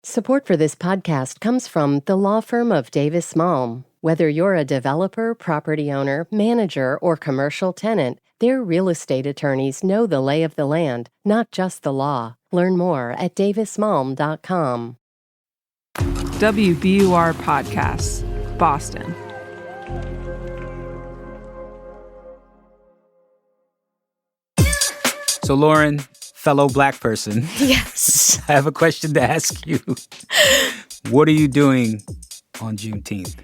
Support for this podcast comes from the law firm of Davis Malm. Whether you're a developer, property owner, manager, or commercial tenant, their real estate attorneys know the lay of the land, not just the law. Learn more at davismalm.com. WBUR Podcasts, Boston. So, Lauren, fellow Black person. Yes. I have a question to ask you. What are you doing on Juneteenth?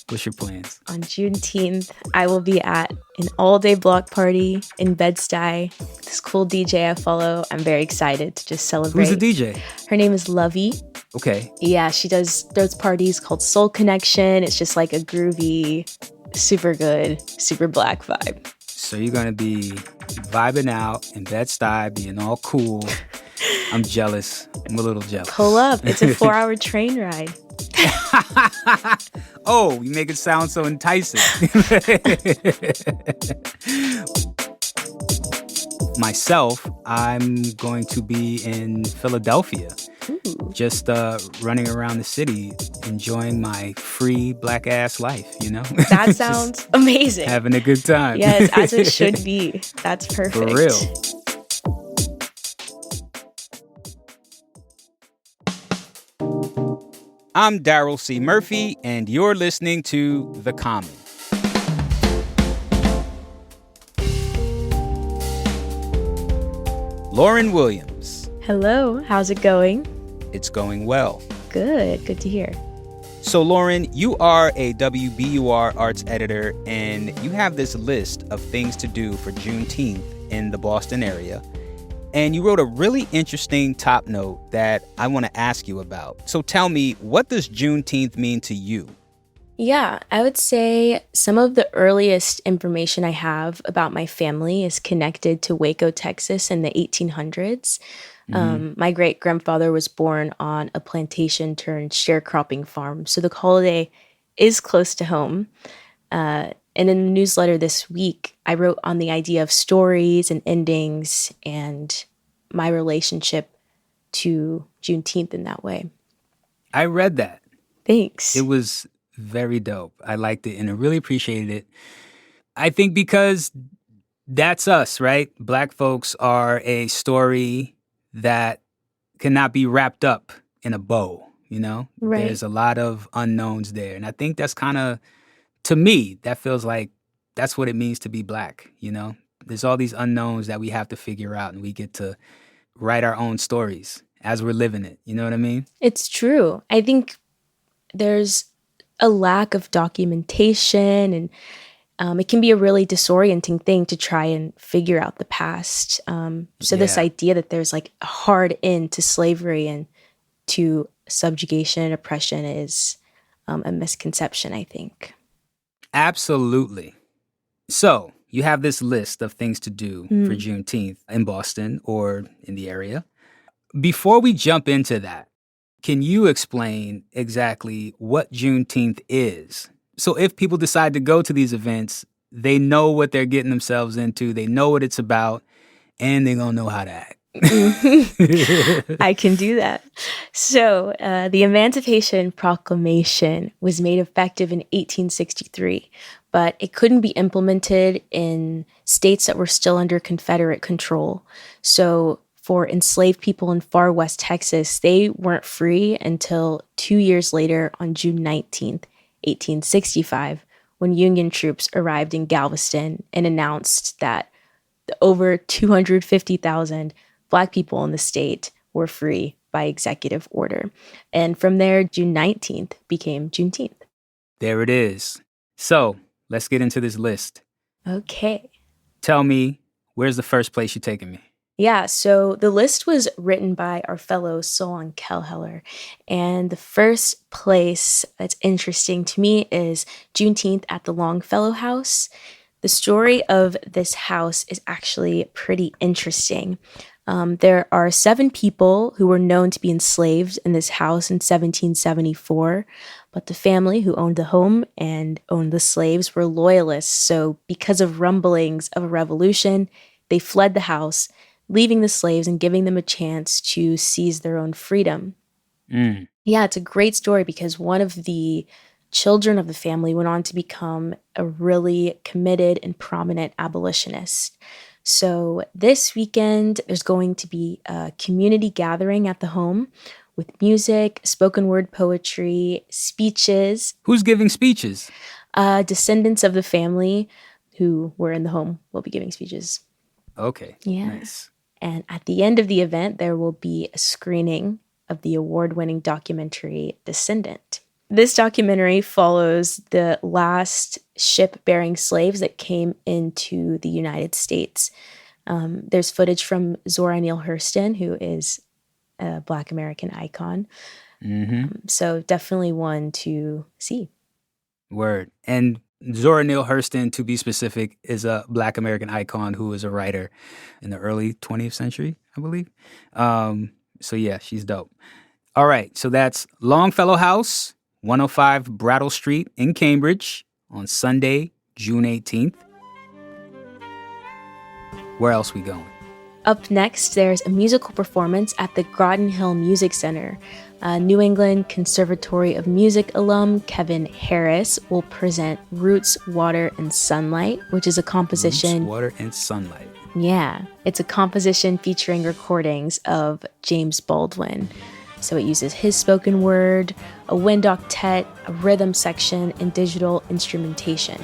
What's your plans? On Juneteenth, I will be at an all-day block party in Bed-Stuy. This cool DJ I follow. I'm very excited to just celebrate. Who's the DJ? Her name is Lovey. Okay. Yeah, she does those parties called Soul Connection. It's just like a groovy, super good, super Black vibe. So you're going to be vibing out in Bed-Stuy, being all cool. I'm jealous. I'm a little jealous. Pull up. It's a 4-hour train ride. Oh, you make it sound so enticing. Myself, I'm going to be in Philadelphia. Ooh. Just running around the city, enjoying my free Black ass life, you know? That sounds amazing. Having a good time. Yes, as it should be. That's perfect. For real. I'm Daryl C. Murphy, and you're listening to The Common. Lauren Williams. Hello. How's it going? It's going well. Good. Good to hear. So, Lauren, you are a WBUR arts editor, and you have this list of things to do for Juneteenth in the Boston area. And you wrote a really interesting top note that I want to ask you about. So tell me, what does Juneteenth mean to you? Yeah, I would say some of the earliest information I have about my family is connected to Waco, Texas in the 1800s. My great-grandfather was born on a plantation turned sharecropping farm. So the holiday is close to home. And in the newsletter this week, I wrote on the idea of stories and endings and my relationship to Juneteenth in that way. I read that. Thanks. It was very dope. I liked it and I really appreciated it. I think because that's us, right? Black folks are a story that cannot be wrapped up in a bow, you know? Right. There's a lot of unknowns there. And I think that's kind of, to me, that feels like that's what it means to be Black, you know? There's all these unknowns that we have to figure out, and we get to write our own stories as we're living it. You know what I mean? It's true. I think there's a lack of documentation, and it can be a really disorienting thing to try and figure out the past. This idea that there's like a hard end to slavery and to subjugation and oppression is a misconception, I think. Absolutely. So you have this list of things to do for Juneteenth in Boston or in the area. Before we jump into that, can you explain exactly what Juneteenth is? So if people decide to go to these events, they know what they're getting themselves into, they know what it's about, and they're going to know how to act. I can do that. So the Emancipation Proclamation was made effective in 1863, but it couldn't be implemented in states that were still under Confederate control. So for enslaved people in far west Texas, they weren't free until 2 years later on June 19th, 1865, when Union troops arrived in Galveston and announced that over 250,000 Black people in the state were free by executive order. And from there, June 19th became Juneteenth. There it is. So let's get into this list. Okay. Tell me, where's the first place you're taking me? Yeah, so the list was written by our fellow Solon Kellheller. And the first place that's interesting to me is Juneteenth at the Longfellow House. The story of this house is actually pretty interesting. There are 7 people who were known to be enslaved in this house in 1774, but the family who owned the home and owned the slaves were loyalists. So because of rumblings of a revolution, they fled the house, leaving the slaves and giving them a chance to seize their own freedom. Yeah, it's a great story because one of the children of the family went on to become a really committed and prominent abolitionist. So this weekend, there's going to be a community gathering at the home with music, spoken word poetry, speeches. Who's giving speeches? Descendants of the family who were in the home will be giving speeches. Okay, Yeah. nice. And at the end of the event, there will be a screening of the award-winning documentary Descendant. This documentary follows the last ship bearing slaves that came into the United States. There's footage from Zora Neale Hurston, who is a Black American icon. So definitely one to see. Word. And Zora Neale Hurston, to be specific, is a Black American icon who was a writer in the early 20th century, I believe. So yeah, she's dope. All right, so that's Longfellow House, 105 Brattle Street in Cambridge on Sunday, June 18th. Where else we going? Up next, there's a musical performance at the Groton Hill Music Center. New England Conservatory of Music alum Kevin Harris will present Roots, Water, and Sunlight, which is a composition. Roots, Water, and Sunlight. Yeah, it's a composition featuring recordings of James Baldwin. So it uses his spoken word, a wind octet, a rhythm section, and digital instrumentation.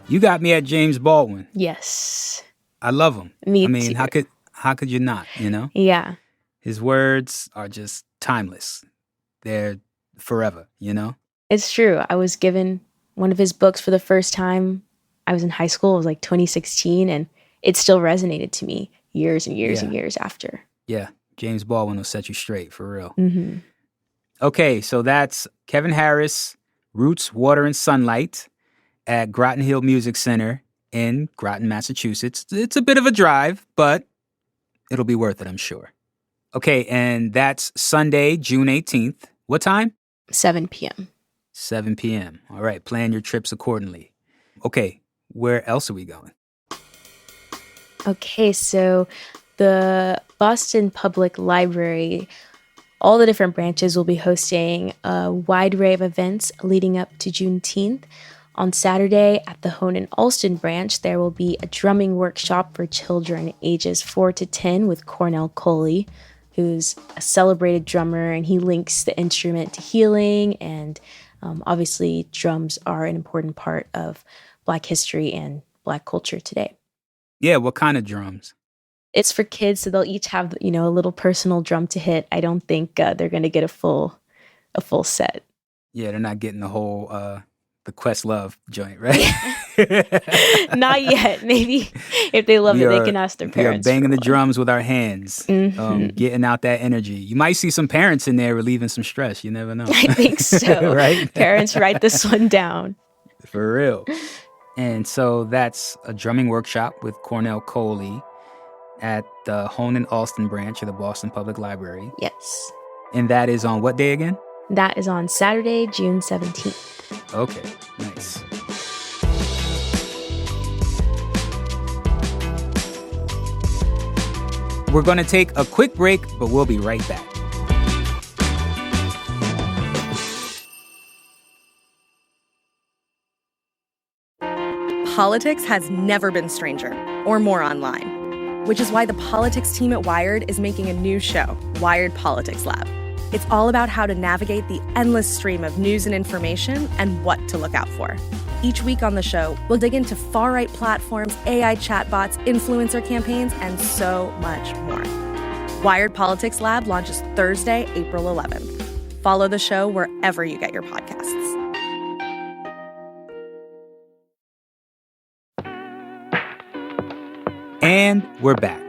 You got me at James Baldwin. Yes. I love him. Me I mean, too. how could you not, you know? Yeah. His words are just timeless. They're forever, you know? It's true. I was given one of his books for the first time. I was in high school. It was like 2016, and it still resonated to me years and years and years after. Yeah. James Baldwin will set you straight, for real. Mm-hmm. Okay, so that's Kevin Harris, Roots, Water, and Sunlight at Groton Hill Music Center in Groton, Massachusetts. It's a bit of a drive, but it'll be worth it, I'm sure. Okay, and that's Sunday, June 18th. What time? 7 p.m. 7 p.m. All right, plan your trips accordingly. Okay, where else are we going? Okay, so the Boston Public Library, all the different branches will be hosting a wide array of events leading up to Juneteenth. On Saturday at the Honan-Allston branch, there will be a drumming workshop for children ages 4 to 10 with Cornell Coley, who's a celebrated drummer, and he links the instrument to healing. And obviously, drums are an important part of Black history and Black culture today. Yeah, what kind of drums? It's for kids, so they'll each have, a little personal drum to hit. I don't think they're going to get a full set. Yeah, they're not getting the whole the Questlove joint, right? Not yet. Maybe if they love it, they can ask their parents. We are banging the drums with our hands, getting out that energy. You might see some parents in there relieving some stress. You never know. I think so. Right? Parents, write this one down. For real. And so that's a drumming workshop with Cornell Coley at the Honan-Allston branch of the Boston Public Library. Yes. And that is on what day again? That is on Saturday, June 17th. Okay, nice. We're going to take a quick break, but we'll be right back. Politics has never been stranger or more online, which is why the politics team at Wired is making a new show, Wired Politics Lab. It's all about how to navigate the endless stream of news and information and what to look out for. Each week on the show, we'll dig into far-right platforms, AI chatbots, influencer campaigns, and so much more. Wired Politics Lab launches Thursday, April 11th. Follow the show wherever you get your podcasts. And we're back.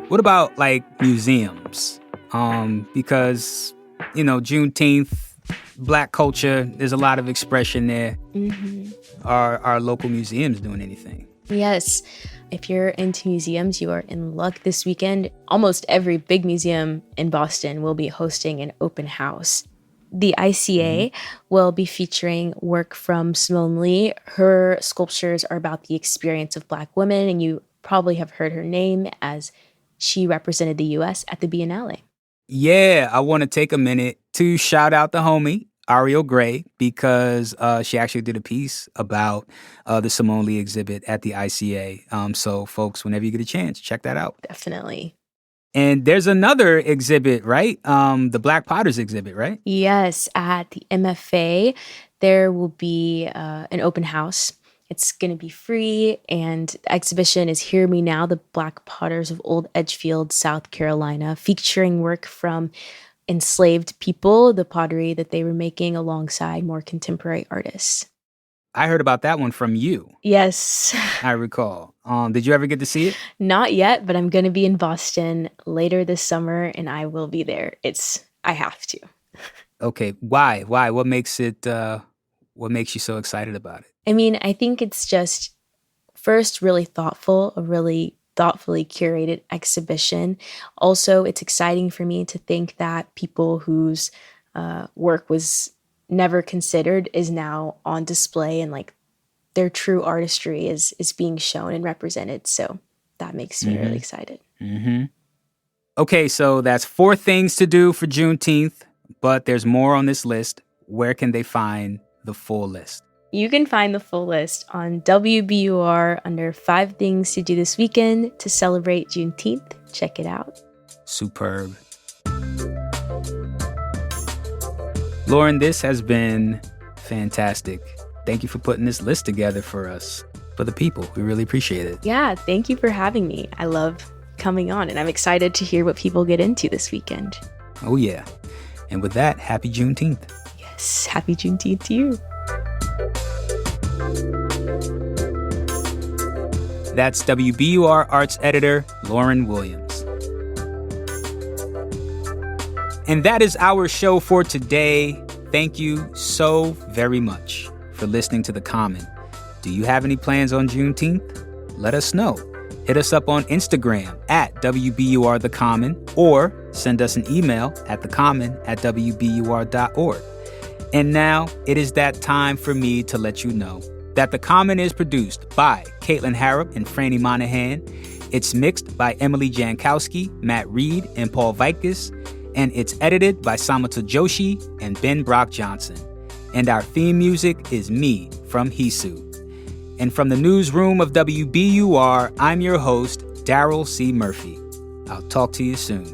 What about museums? Because, Juneteenth, Black culture, there's a lot of expression there. Mm-hmm. Are our local museums doing anything? Yes. If you're into museums, you are in luck this weekend. Almost every big museum in Boston will be hosting an open house. The ICA will be featuring work from Simone Lee. Her sculptures are about the experience of Black women, and you probably have heard her name as she represented the U.S. at the Biennale. Yeah, I want to take a minute to shout out the homie, Ariel Gray, because she actually did a piece about the Simone Lee exhibit at the ICA. So, folks, whenever you get a chance, check that out. Definitely. And there's another exhibit, right? The Black Potters exhibit, right? Yes, at the MFA, there will be an open house. It's going to be free, and the exhibition is Hear Me Now, the Black Potters of Old Edgefield, South Carolina, featuring work from enslaved people, the pottery that they were making alongside more contemporary artists. I heard about that one from you. Yes. I recall. Did you ever get to see it? Not yet, but I'm going to be in Boston later this summer, and I will be there. I have to. Okay. Why? What makes you so excited about it? I mean, I think it's just, first, really thoughtful, a really thoughtfully curated exhibition. Also, it's exciting for me to think that people whose work was never considered is now on display, and like their true artistry is being shown and represented. So that makes me really excited. Mm-hmm. Okay, so that's 4 things to do for Juneteenth, but there's more on this list. Where can they find the full list? You can find the full list on WBUR under 5 things to do this weekend to celebrate Juneteenth. Check it out. Superb. Lauren, this has been fantastic. Thank you for putting this list together for us, for the people. We really appreciate it. Yeah, thank you for having me. I love coming on, and I'm excited to hear what people get into this weekend. Oh, yeah. And with that, happy Juneteenth. Yes, happy Juneteenth to you. That's WBUR Arts Editor Lauren Williams. And that is our show for today. Thank you so very much for listening to The Common. Do you have any plans on Juneteenth? Let us know. Hit us up on Instagram at WBUR The Common, or send us an email at thecommon@wbur.org. And now it is that time for me to let you know that The Common is produced by Caitlin Harrop and Franny Monahan. It's mixed by Emily Jankowski, Matt Reed, and Paul Vikis, and it's edited by Samata Joshi and Ben Brock Johnson. And our theme music is Me from Hisu. And from the newsroom of WBUR, I'm your host, Daryl C. Murphy. I'll talk to you soon.